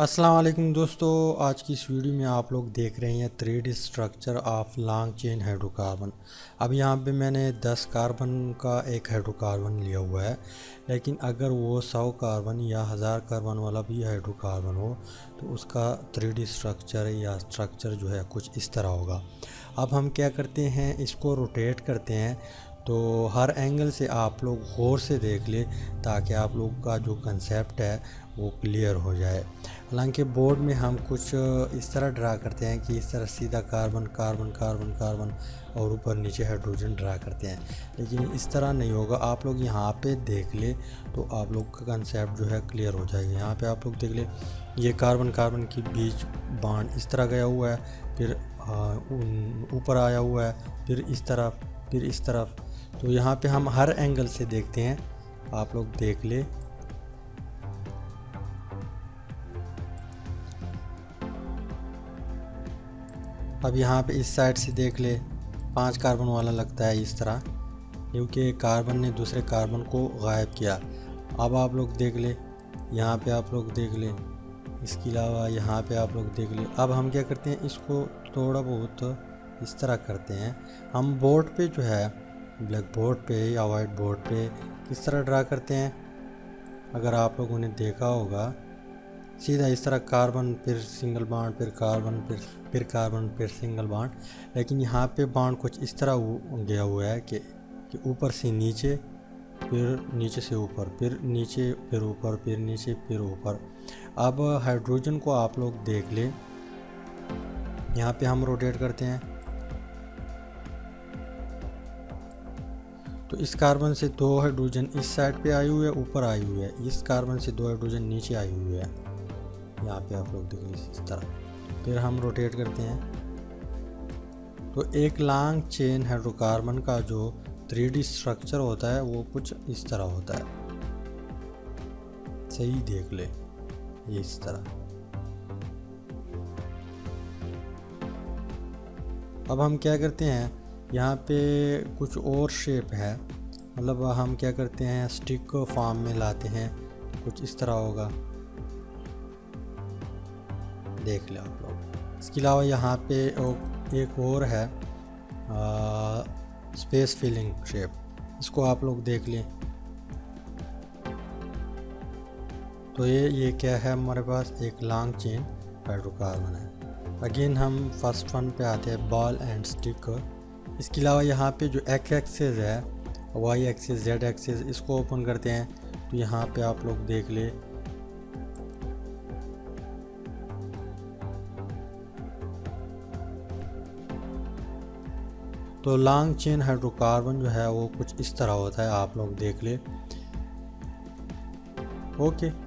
अस्सलाम वालेकुम दोस्तों, आज की इस वीडियो में आप लोग देख रहे हैं 3D structure of long chain hydrocarbon. अब यहाँ पे मैंने 10 कार्बन का एक हाइड्रोकार्बन लिया हुआ है, लेकिन अगर वो 100 कार्बन या 1000 कार्बन वाला भी हाइड्रोकार्बन हो तो उसका 3D स्ट्रक्चर या स्ट्रक्चर जो है कुछ इस तरह होगा। अब हम क्या करते हैं, इसको रोटेट करते हैं तो हर एंगल से आप लोग गौर से देख ले ताकि आप लोग का जो कंसेप्ट है वो क्लियर हो जाए। हालांकि बोर्ड में हम कुछ इस तरह ड्रा करते हैं कि इस तरह सीधा कार्बन कार्बन कार्बन कार्बन और ऊपर नीचे हाइड्रोजन ड्रा करते हैं, लेकिन इस तरह नहीं होगा। आप लोग यहाँ पे देख ले तो आप लोग का कंसेप्ट जो है क्लियर हो जाएगा। यहाँ पे आप लोग देख ले, ये कार्बन कार्बन के बीच बॉन्ड इस तरह गया हुआ है, फिर ऊपर आया हुआ है, फिर इस तरफ, फिर इस तरफ। तो यहाँ पे हम हर एंगल से देखते हैं, आप लोग देख ले। अब यहाँ पे इस साइड से देख ले, 5 कार्बन वाला लगता है इस तरह, क्योंकि कार्बन ने दूसरे कार्बन को गायब किया। अब आप लोग देख ले, यहाँ पे आप लोग देख ले, इसके अलावा यहाँ पे आप लोग देख ले। अब हम क्या करते हैं, इसको थोड़ा बहुत इस तरह करते हैं। हम बोर्ड पे जो है, ब्लैक बोर्ड पे या वाइट बोर्ड पे किस तरह ड्रा करते हैं, अगर आप लोगों ने देखा होगा, सीधा इस तरह कार्बन फिर सिंगल बॉन्ड, फिर कार्बन, फिर कार्बन, फिर सिंगल बॉन्ड। लेकिन यहाँ पे बॉन्ड कुछ इस तरह गया हुआ है कि ऊपर से नीचे, फिर नीचे से ऊपर, फिर नीचे, फिर ऊपर, फिर नीचे, फिर ऊपर। अब हाइड्रोजन को आप लोग देख ले, यहाँ पे हम रोटेट करते हैं तो इस कार्बन से 2 हाइड्रोजन इस साइड पे आए हुए, ऊपर आई हुई है। इस कार्बन से 2 हाइड्रोजन नीचे आई हुई है, यहाँ पे आप लोग देख लीजिए इस तरह। फिर हम रोटेट करते हैं तो एक लॉन्ग चेन हाइड्रोकार्बन का जो 3D स्ट्रक्चर होता है वो कुछ इस तरह होता है। सही देख ले, ये इस तरह। अब हम क्या करते हैं, यहाँ पे कुछ और शेप है, मतलब हम क्या करते हैं, स्टिक फॉर्म में लाते हैं, कुछ इस तरह होगा, देख ले आप लोग। इसके अलावा यहाँ पे एक और है स्पेस फिलिंग शेप, इसको आप लोग देख लें। तो ये क्या है, हमारे पास एक लॉन्ग चेन हाइड्रोकार्बन है। अगेन हम फर्स्ट वन पे आते हैं, बॉल एंड स्टिक। इसके अलावा यहाँ पे जो एक्स एक्सिस है, वाई एक्सिस, जेड एक्सिस, इसको ओपन करते हैं तो यहाँ पे आप लोग देख ले, तो लॉन्ग चेन हाइड्रोकार्बन जो है वो कुछ इस तरह होता है, आप लोग देख ले। ओके।